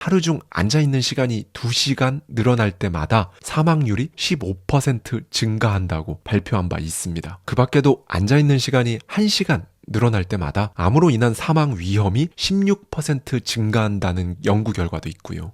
하루 중 앉아있는 시간이 2시간 늘어날 때마다 사망률이 15% 증가한다고 발표한 바 있습니다. 그 밖에도 앉아있는 시간이 1시간 늘어날 때마다 암으로 인한 사망 위험이 16% 증가한다는 연구 결과도 있고요.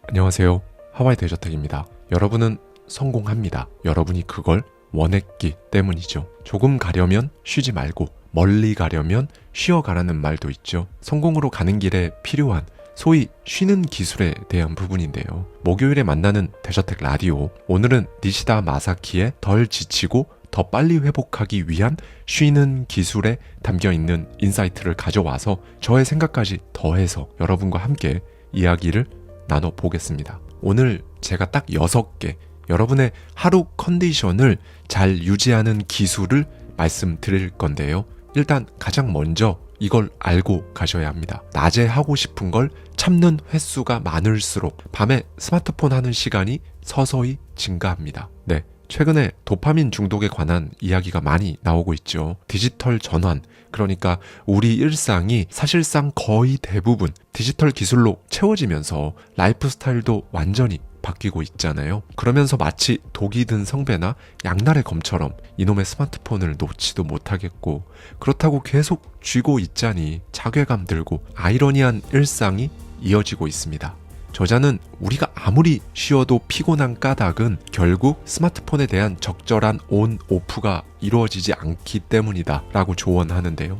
안녕하세요. 하와이 대저택입니다. 여러분은 성공합니다. 여러분이 그걸 원했기 때문이죠. 조금 가려면 쉬지 말고 멀리 가려면 쉬어가라는 말도 있죠. 성공으로 가는 길에 필요한 소위 쉬는 기술에 대한 부분인데요. 목요일에 만나는 대저택 라디오, 오늘은 니시다 마사키의 덜 지치고 더 빨리 회복하기 위한 쉬는 기술에 담겨있는 인사이트를 가져와서 저의 생각까지 더해서 여러분과 함께 이야기를 나눠보겠습니다. 오늘 제가 딱 6개 여러분의 하루 컨디션을 잘 유지하는 기술을 말씀드릴 건데요. 일단 가장 먼저 이걸 알고 가셔야 합니다. 낮에 하고 싶은 걸 참는 횟수가 많을수록 밤에 스마트폰 하는 시간이 서서히 증가합니다. 네, 최근에 도파민 중독에 관한 이야기가 많이 나오고 있죠. 디지털 전환, 그러니까 우리 일상이 사실상 거의 대부분 디지털 기술로 채워지면서 라이프 스타일도 완전히 바뀌고 있잖아요. 그러면서 마치 독이 든 성배나 양날의 검처럼 이놈의 스마트폰을 놓지도 못하겠고, 그렇다고 계속 쥐고 있자니 자괴감 들고 아이러니한 일상이 이어지고 있습니다. 저자는 우리가 아무리 쉬어도 피곤한 까닭은 결국 스마트폰에 대한 적절한 온, 오프가 이루어지지 않기 때문이다 라고 조언하는데요.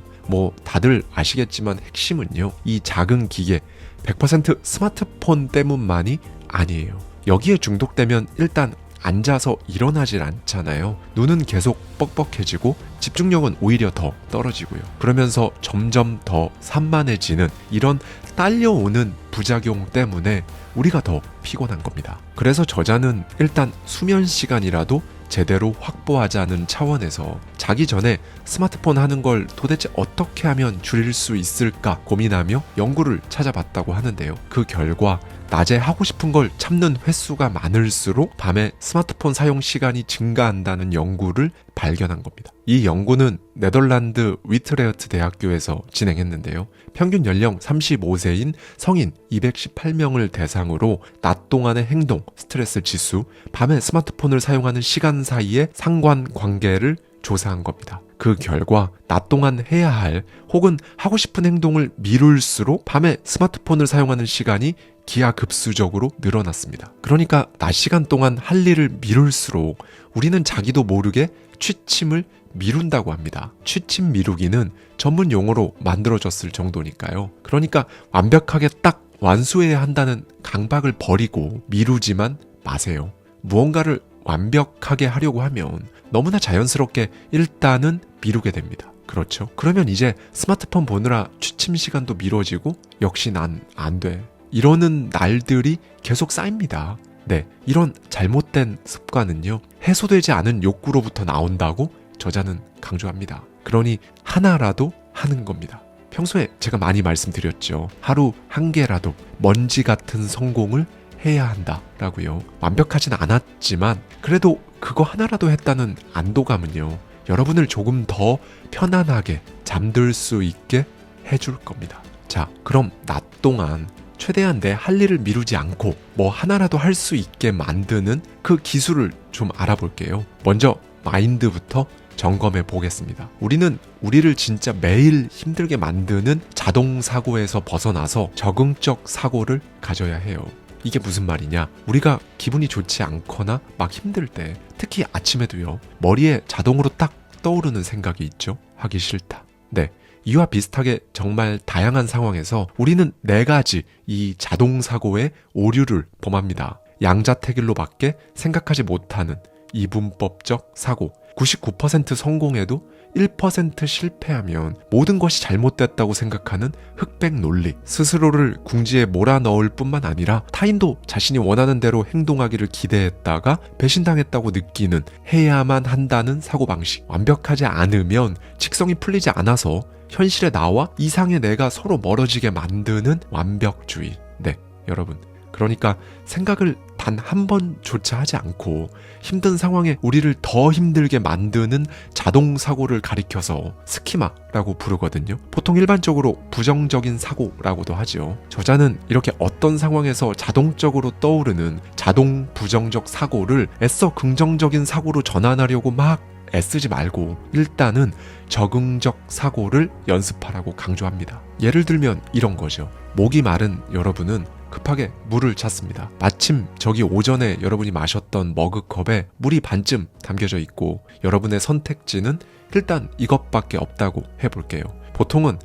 다들 아시겠지만 핵심은요, 이 작은 기계 100% 스마트폰 때문만이 아니에요. 여기에 중독되면 일단 앉아서 일어나질 않잖아요. 눈은 계속 뻑뻑해지고 집중력은 오히려 더 떨어지고요. 그러면서 점점 더 산만해지는 이런 딸려오는 부작용 때문에 우리가 더 피곤한 겁니다. 그래서 저자는 일단 수면 시간이라도 제대로 확보하자는 차원에서 자기 전에 스마트폰 하는 걸 도대체 어떻게 하면 줄일 수 있을까 고민하며 연구를 찾아봤다고 하는데요. 그 결과 낮에 하고 싶은 걸 참는 횟수가 많을수록 밤에 스마트폰 사용 시간이 증가한다는 연구를 발견한 겁니다. 이 연구는 네덜란드 위트레흐트 대학교에서 진행했는데요. 평균 연령 35세인 성인 218명을 대상으로 낮 동안의 행동, 스트레스 지수, 밤에 스마트폰을 사용하는 시간 사이의 상관관계를 조사한 겁니다. 그 결과 낮 동안 해야 할 혹은 하고 싶은 행동을 미룰수록 밤에 스마트폰을 사용하는 시간이 기하급수적으로 늘어났습니다. 그러니까 낮 시간 동안 할 일을 미룰수록 우리는 자기도 모르게 취침을 미룬다고 합니다. 취침 미루기는 전문 용어로 만들어졌을 정도니까요. 그러니까 완벽하게 딱 완수해야 한다는 강박을 버리고 미루지만 마세요. 무언가를 완벽하게 하려고 하면 너무나 자연스럽게 일단은 미루게 됩니다. 그렇죠? 그러면 이제 스마트폰 보느라 취침 시간도 미뤄지고 역시 난 안 돼. 이러는 날들이 계속 쌓입니다. 네, 이런 잘못된 습관은요, 해소되지 않은 욕구로부터 나온다고 저자는 강조합니다. 그러니 하나라도 하는 겁니다. 평소에 제가 많이 말씀드렸죠. 하루 한 개라도 먼지 같은 성공을 해야 한다라고요. 완벽하진 않았지만 그래도 그거 하나라도 했다는 안도감은요, 여러분을 조금 더 편안하게 잠들 수 있게 해줄 겁니다. 자, 그럼 낮 동안 최대한 내 할 일을 미루지 않고 하나라도 할 수 있게 만드는 그 기술을 좀 알아볼게요. 먼저 마인드부터 점검해 보겠습니다. 우리는 우리를 진짜 매일 힘들게 만드는 자동 사고에서 벗어나서 적응적 사고를 가져야 해요. 이게 무슨 말이냐? 우리가 기분이 좋지 않거나 막 힘들 때, 특히 아침에도요, 머리에 자동으로 딱 떠오르는 생각이 있죠. 하기 싫다. 네, 이와 비슷하게 정말 다양한 상황에서 우리는 4가지 이 자동사고의 오류를 범합니다. 양자택일로밖에 생각하지 못하는 이분법적 사고. 99% 성공해도 1% 실패하면 모든 것이 잘못됐다고 생각하는 흑백 논리. 스스로를 궁지에 몰아넣을 뿐만 아니라 타인도 자신이 원하는 대로 행동하기를 기대했다가 배신당했다고 느끼는, 해야만 한다는 사고방식. 완벽하지 않으면 직성이 풀리지 않아서 현실의 나와 이상의 내가 서로 멀어지게 만드는 완벽주의. 네, 여러분. 그러니까 생각을 단 한 번조차 하지 않고 힘든 상황에 우리를 더 힘들게 만드는 자동 사고를 가리켜서 스키마라고 부르거든요. 보통 일반적으로 부정적인 사고라고도 하죠. 저자는 이렇게 어떤 상황에서 자동적으로 떠오르는 자동 부정적 사고를 애써 긍정적인 사고로 전환하려고 막 애쓰지 말고 일단은 적응적 사고를 연습하라고 강조합니다. 예를 들면 이런 거죠. 목이 마른 여러분은 급하게 물을 찾습니다. 마침 저기 오전에 여러분이 마셨던 머그컵에 물이 반쯤 담겨져 있고 여러분의 선택지는 일단 이것밖에 없다고 해볼게요. 보통은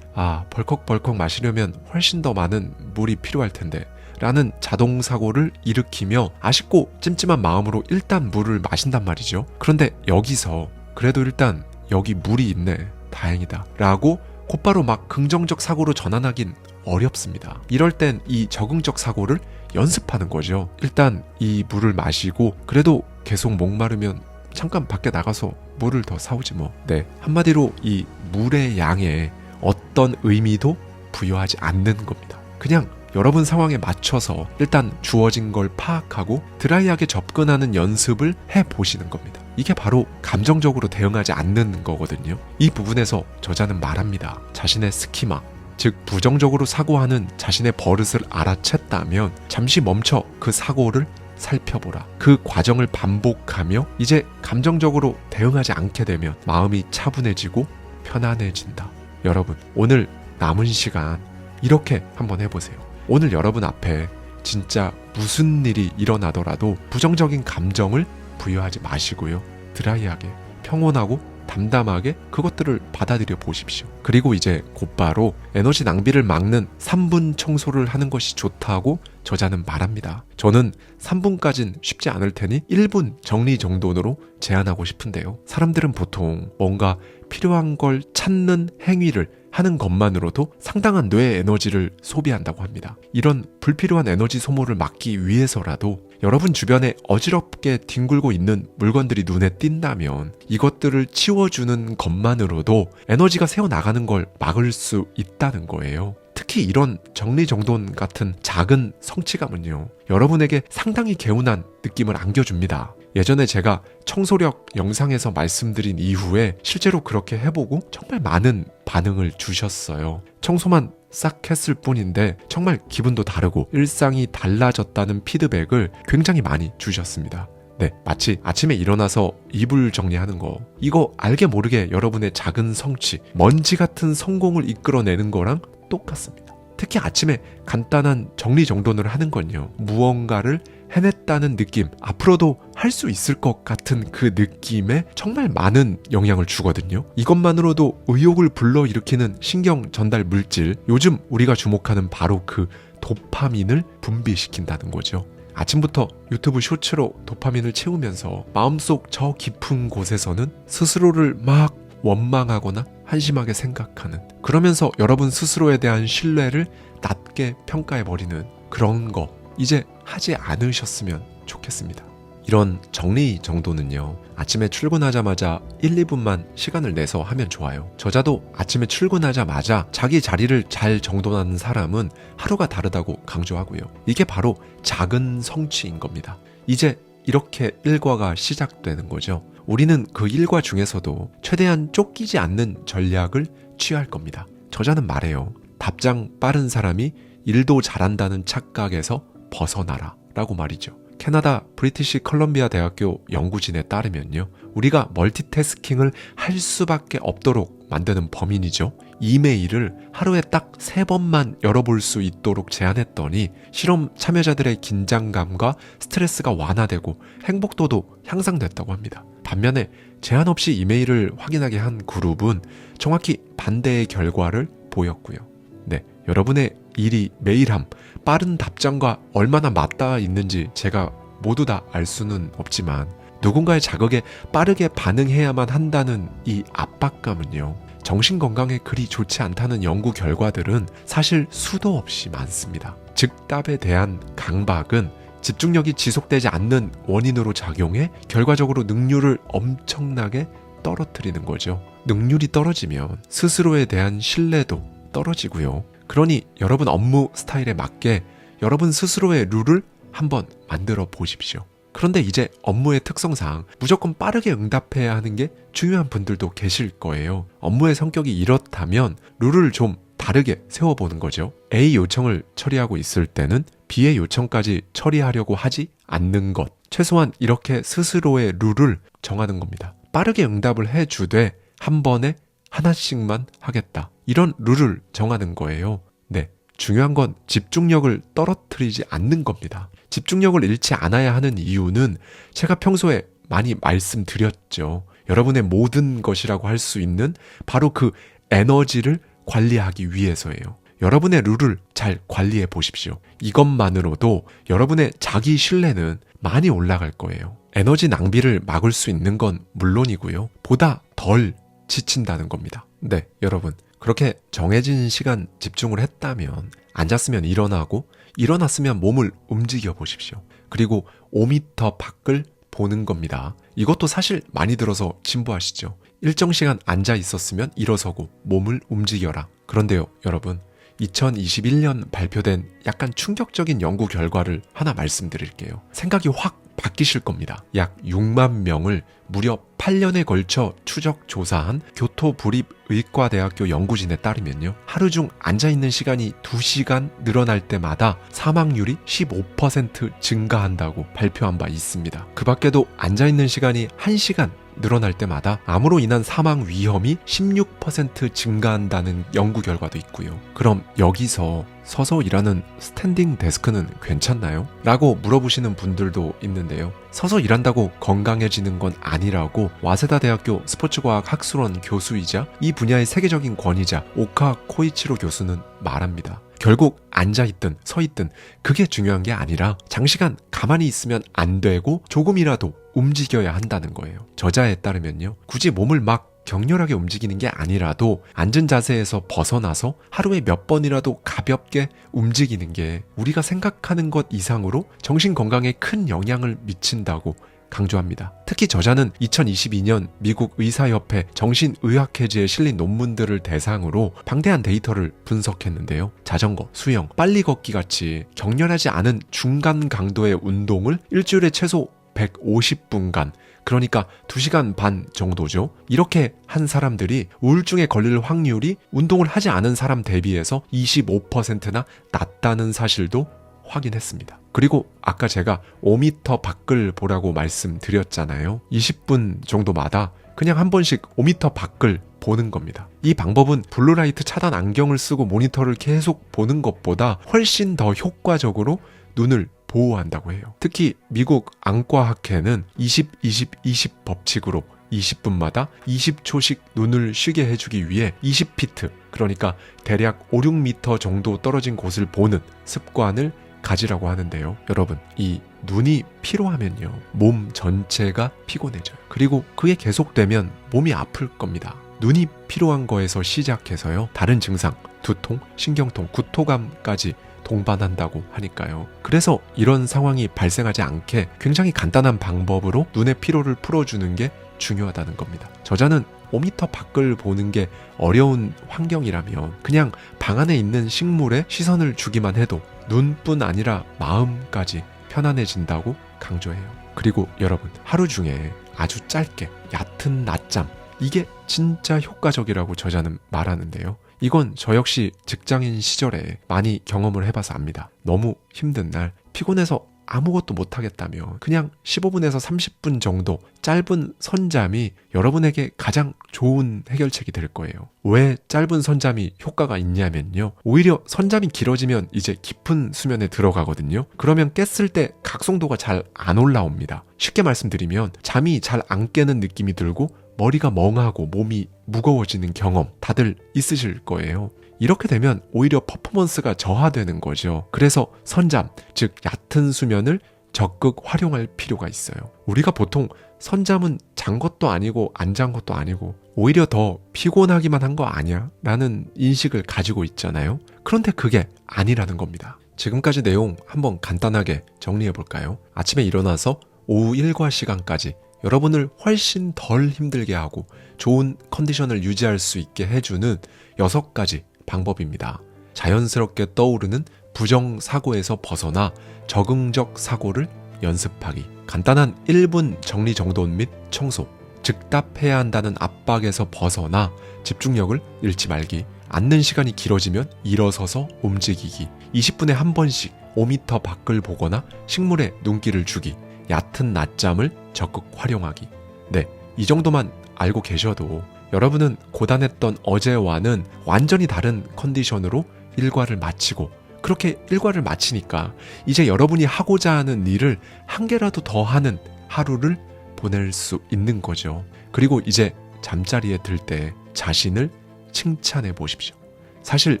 벌컥벌컥 마시려면 훨씬 더 많은 물이 필요할 텐데 라는 자동사고를 일으키며 아쉽고 찜찜한 마음으로 일단 물을 마신단 말이죠. 그런데 여기서 그래도 일단 여기 물이 있네, 다행이다 라고 곧바로 막 긍정적 사고로 전환하긴 어렵습니다. 이럴 땐 이 적응적 사고를 연습하는 거죠. 일단 이 물을 마시고 그래도 계속 목마르면 잠깐 밖에 나가서 물을 더 사오지 뭐. 네, 한마디로 이 물의 양에 어떤 의미도 부여하지 않는 겁니다. 그냥 여러분 상황에 맞춰서 일단 주어진 걸 파악하고 드라이하게 접근하는 연습을 해보시는 겁니다. 이게 바로 감정적으로 대응하지 않는 거거든요. 이 부분에서 저자는 말합니다. 자신의 스키마, 즉 부정적으로 사고하는 자신의 버릇을 알아챘다면 잠시 멈춰 그 사고를 살펴보라. 그 과정을 반복하며 이제 감정적으로 대응하지 않게 되면 마음이 차분해지고 편안해진다. 여러분, 오늘 남은 시간 이렇게 한번 해보세요. 오늘 여러분 앞에 진짜 무슨 일이 일어나더라도 부정적인 감정을 부여하지 마시고요. 드라이하게, 평온하고 담담하게 그것들을 받아들여 보십시오. 그리고 이제 곧바로 에너지 낭비를 막는 3분 청소를 하는 것이 좋다고 저자는 말합니다. 저는 3분까진 쉽지 않을 테니 1분 정리정돈으로 제안하고 싶은데요. 사람들은 보통 뭔가 필요한 걸 찾는 행위를 하는 것만으로도 상당한 뇌 에너지를 소비한다고 합니다. 이런 불필요한 에너지 소모를 막기 위해서라도 여러분 주변에 어지럽게 뒹굴고 있는 물건들이 눈에 띈다면 이것들을 치워주는 것만으로도 에너지가 새어나가는 걸 막을 수 있다는 거예요. 특히 이런 정리정돈 같은 작은 성취감은요, 여러분에게 상당히 개운한 느낌을 안겨줍니다. 예전에 제가 청소력 영상에서 말씀드린 이후에 실제로 그렇게 해보고 정말 많은 반응을 주셨어요. 청소만 싹 했을 뿐인데 정말 기분도 다르고 일상이 달라졌다는 피드백을 굉장히 많이 주셨습니다. 네, 마치 아침에 일어나서 이불 정리하는 거, 이거 알게 모르게 여러분의 작은 성취, 먼지 같은 성공을 이끌어내는 거랑 똑같습니다. 특히 아침에 간단한 정리정돈을 하는 건요, 무언가를 해냈다는 느낌, 앞으로도 할 수 있을 것 같은 그 느낌에 정말 많은 영향을 주거든요. 이것만으로도 의욕을 불러일으키는 신경 전달 물질, 요즘 우리가 주목하는 바로 그 도파민을 분비시킨다는 거죠. 아침부터 유튜브 쇼츠로 도파민을 채우면서 마음속 저 깊은 곳에서는 스스로를 막 원망하거나 한심하게 생각하는, 그러면서 여러분 스스로에 대한 신뢰를 낮게 평가해버리는 그런 거 이제 하지 않으셨으면 좋겠습니다. 이런 정리정돈은요, 아침에 출근하자마자 1, 2분만 시간을 내서 하면 좋아요. 저자도 아침에 출근하자마자 자기 자리를 잘 정돈하는 사람은 하루가 다르다고 강조하고요. 이게 바로 작은 성취인 겁니다. 이제 이렇게 일과가 시작되는 거죠. 우리는 그 일과 중에서도 최대한 쫓기지 않는 전략을 취할 겁니다. 저자는 말해요. 답장 빠른 사람이 일도 잘한다는 착각에서 벗어나라 라고 말이죠. 캐나다 브리티시 컬럼비아 대학교 연구진에 따르면요, 우리가 멀티태스킹을 할 수밖에 없도록 만드는 범인이죠. 이메일을 하루에 딱 3번만 열어볼 수 있도록 제한했더니 실험 참여자들의 긴장감과 스트레스가 완화되고 행복도도 향상됐다고 합니다. 반면에 제한 없이 이메일을 확인하게 한 그룹은 정확히 반대의 결과를 보였고요. 네, 여러분의 일이 메일함, 빠른 답장과 얼마나 맞닿아 있는지 제가 모두 다 알 수는 없지만 누군가의 자극에 빠르게 반응해야만 한다는 이 압박감은요, 정신건강에 그리 좋지 않다는 연구 결과들은 사실 수도 없이 많습니다. 즉답에 대한 강박은 집중력이 지속되지 않는 원인으로 작용해 결과적으로 능률을 엄청나게 떨어뜨리는 거죠. 능률이 떨어지면 스스로에 대한 신뢰도 떨어지고요. 그러니 여러분 업무 스타일에 맞게 여러분 스스로의 룰을 한번 만들어 보십시오. 그런데 이제 업무의 특성상 무조건 빠르게 응답해야 하는 게 중요한 분들도 계실 거예요. 업무의 성격이 이렇다면 룰을 좀 다르게 세워보는 거죠. A 요청을 처리하고 있을 때는 B의 요청까지 처리하려고 하지 않는 것. 최소한 이렇게 스스로의 룰을 정하는 겁니다. 빠르게 응답을 해주되 한 번에 하나씩만 하겠다. 이런 룰을 정하는 거예요. 네, 중요한 건 집중력을 떨어뜨리지 않는 겁니다. 집중력을 잃지 않아야 하는 이유는 제가 평소에 많이 말씀드렸죠. 여러분의 모든 것이라고 할 수 있는 바로 그 에너지를 관리하기 위해서예요. 여러분의 룰을 잘 관리해 보십시오. 이것만으로도 여러분의 자기 신뢰는 많이 올라갈 거예요. 에너지 낭비를 막을 수 있는 건 물론이고요. 보다 덜 지친다는 겁니다. 네, 여러분. 그렇게 정해진 시간 집중을 했다면 앉았으면 일어나고 일어났으면 몸을 움직여 보십시오. 그리고 5m 밖을 보는 겁니다. 이것도 사실 많이 들어서 진부하시죠. 일정 시간 앉아 있었으면 일어서고 몸을 움직여라. 그런데요, 여러분. 2021년 발표된 약간 충격적인 연구 결과를 하나 말씀드릴게요. 생각이 확 바뀌실 겁니다. 약 6만 명을 무려 8년에 걸쳐 추적 조사한 교토부립의과대학교 연구진에 따르면요. 하루 중 앉아있는 시간이 2시간 늘어날 때마다 사망률이 15% 증가한다고 발표한 바 있습니다. 그 밖에도 앉아있는 시간이 1시간 늘어날 때마다 암으로 인한 사망 위험이 16% 증가한다는 연구 결과도 있고요. 그럼 여기서 서서 일하는 스탠딩 데스크는 괜찮나요? 라고 물어보시는 분들도 있는데요. 서서 일한다고 건강해지는 건 아니라고 와세다 대학교 스포츠과학 학술원 교수이자 이 분야의 세계적인 권위자 오카 코이치로 교수는 말합니다. 결국 앉아있든 서있든 그게 중요한 게 아니라 장시간 가만히 있으면 안 되고 조금이라도 움직여야 한다는 거예요. 저자에 따르면요. 굳이 몸을 막 격렬하게 움직이는 게 아니라도 앉은 자세에서 벗어나서 하루에 몇 번이라도 가볍게 움직이는 게 우리가 생각하는 것 이상으로 정신 건강에 큰 영향을 미친다고 강조합니다. 특히 저자는 2022년 미국 의사협회 정신의학회지에 실린 논문들을 대상으로 방대한 데이터를 분석했는데요. 자전거, 수영, 빨리 걷기 같이 격렬하지 않은 중간 강도의 운동을 일주일에 최소 150분간, 그러니까 2시간 반 정도죠. 이렇게 한 사람들이 우울증에 걸릴 확률이 운동을 하지 않은 사람 대비해서 25%나 낮다는 사실도 확인했습니다. 그리고 아까 제가 5m 밖을 보라고 말씀드렸잖아요. 20분 정도마다 그냥 한 번씩 5m 밖을 보는 겁니다. 이 방법은 블루라이트 차단 안경을 쓰고 모니터를 계속 보는 것보다 훨씬 더 효과적으로 눈을 보호한다고 해요. 특히 미국 안과학회는 20-20-20 법칙으로 20분마다 20초씩 눈을 쉬게 해주기 위해 20피트, 그러니까 대략 5-6m 정도 떨어진 곳을 보는 습관을 가지라고 하는데요. 여러분, 이 눈이 피로하면요, 몸 전체가 피곤해져요. 그리고 그게 계속되면 몸이 아플 겁니다. 눈이 피로한 거에서 시작해서요, 다른 증상, 두통, 신경통, 구토감까지 동반한다고 하니까요. 그래서 이런 상황이 발생하지 않게 굉장히 간단한 방법으로 눈의 피로를 풀어주는 게 중요하다는 겁니다. 저자는 5m 밖을 보는 게 어려운 환경이라면 그냥 방 안에 있는 식물에 시선을 주기만 해도 눈뿐 아니라 마음까지 편안해진다고 강조해요. 그리고 여러분, 하루 중에 아주 짧게 얕은 낮잠, 이게 진짜 효과적이라고 저자는 말하는데요. 이건 저 역시 직장인 시절에 많이 경험을 해봐서 압니다. 너무 힘든 날, 피곤해서 아무것도 못하겠다면 그냥 15분에서 30분 정도 짧은 선잠이 여러분에게 가장 좋은 해결책이 될 거예요. 왜 짧은 선잠이 효과가 있냐면요, 오히려 선잠이 길어지면 이제 깊은 수면에 들어가거든요. 그러면 깼을 때 각성도가 잘 안 올라옵니다. 쉽게 말씀드리면 잠이 잘 안 깨는 느낌이 들고 머리가 멍하고 몸이 무거워지는 경험 다들 있으실 거예요. 이렇게 되면 오히려 퍼포먼스가 저하되는 거죠. 그래서 선잠, 즉 얕은 수면을 적극 활용할 필요가 있어요. 우리가 보통 선잠은 잔 것도 아니고 안 잔 것도 아니고 오히려 더 피곤하기만 한 거 아니야? 라는 인식을 가지고 있잖아요. 그런데 그게 아니라는 겁니다. 지금까지 내용 한번 간단하게 정리해 볼까요? 아침에 일어나서 오후 일과 시간까지 여러분을 훨씬 덜 힘들게 하고 좋은 컨디션을 유지할 수 있게 해주는 6가지 방법입니다. 자연스럽게 떠오르는 부정사고에서 벗어나 적응적 사고를 연습하기. 간단한 1분 정리정돈 및 청소. 즉답해야 한다는 압박에서 벗어나 집중력을 잃지 말기. 앉는 시간이 길어지면 일어서서 움직이기. 20분에 한 번씩 5m 밖을 보거나 식물에 눈길을 주기. 얕은 낮잠을 적극 활용하기. 네, 이 정도만 알고 계셔도 여러분은 고단했던 어제와는 완전히 다른 컨디션으로 일과를 마치고, 그렇게 일과를 마치니까 이제 여러분이 하고자 하는 일을 한 개라도 더 하는 하루를 보낼 수 있는 거죠. 그리고 이제 잠자리에 들 때 자신을 칭찬해 보십시오. 사실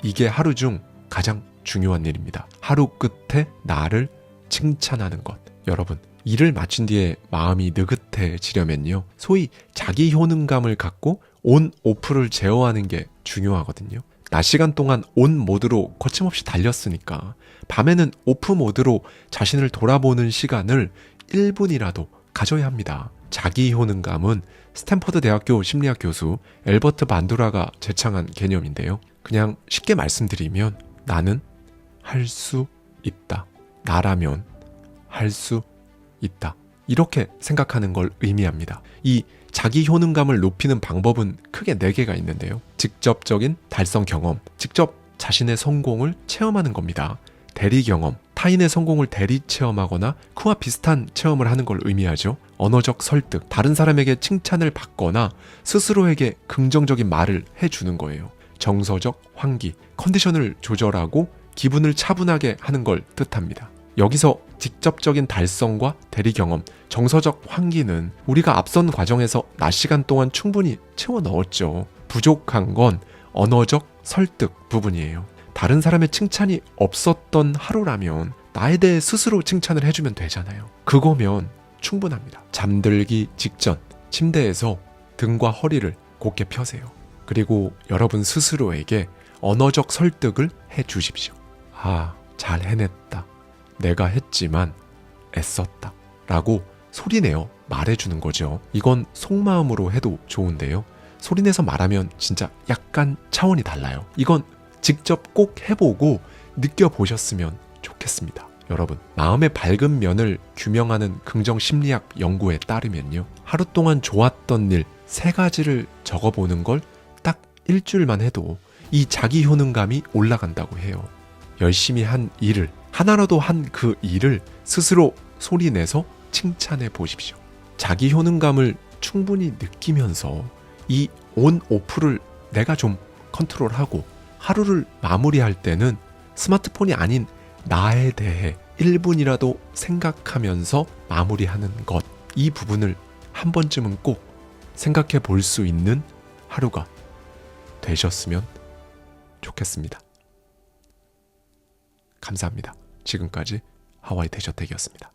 이게 하루 중 가장 중요한 일입니다. 하루 끝에 나를 칭찬하는 것. 여러분, 일을 마친 뒤에 마음이 느긋해지려면요, 소위 자기 효능감을 갖고 온 오프를 제어하는 게 중요하거든요. 낮 시간 동안 온 모드로 거침없이 달렸으니까 밤에는 오프 모드로 자신을 돌아보는 시간을 1분이라도 가져야 합니다. 자기 효능감은 스탠퍼드 대학교 심리학 교수 엘버트 반두라가 제창한 개념인데요. 그냥 쉽게 말씀드리면 나는 할 수 있다. 나라면 할 수 있다. 이렇게 생각하는 걸 의미합니다. 이 자기 효능감을 높이는 방법은 크게 4개가 있는데요. 직접적인 달성 경험, 직접 자신의 성공을 체험하는 겁니다. 대리 경험, 타인의 성공을 대리 체험하거나 그와 비슷한 체험을 하는 걸 의미하죠. 언어적 설득, 다른 사람에게 칭찬을 받거나 스스로에게 긍정적인 말을 해주는 거예요. 정서적 환기, 컨디션을 조절하고 기분을 차분하게 하는 걸 뜻합니다. 여기서 직접적인 달성과 대리 경험, 정서적 환기는 우리가 앞선 과정에서 낮 시간 동안 충분히 채워 넣었죠. 부족한 건 언어적 설득 부분이에요. 다른 사람의 칭찬이 없었던 하루라면 나에 대해 스스로 칭찬을 해주면 되잖아요. 그거면 충분합니다. 잠들기 직전 침대에서 등과 허리를 곧게 펴세요. 그리고 여러분 스스로에게 언어적 설득을 해주십시오. 아, 잘 해냈다. 내가 했지만 애썼다. 라고 소리내어 말해주는 거죠. 이건 속마음으로 해도 좋은데요. 소리내서 말하면 진짜 약간 차원이 달라요. 이건 직접 꼭 해보고 느껴보셨으면 좋겠습니다. 여러분, 마음의 밝은 면을 규명하는 긍정심리학 연구에 따르면요, 하루 동안 좋았던 일 3가지를 적어보는 걸 딱 일주일만 해도 이 자기 효능감이 올라간다고 해요. 열심히 한 일을, 하나라도 한 그 일을 스스로 소리내서 칭찬해 보십시오. 자기 효능감을 충분히 느끼면서 이 온 오프를 내가 좀 컨트롤하고 하루를 마무리할 때는 스마트폰이 아닌 나에 대해 1분이라도 생각하면서 마무리하는 것, 이 부분을 한 번쯤은 꼭 생각해 볼 수 있는 하루가 되셨으면 좋겠습니다. 감사합니다. 지금까지 하와이 대저택이었습니다.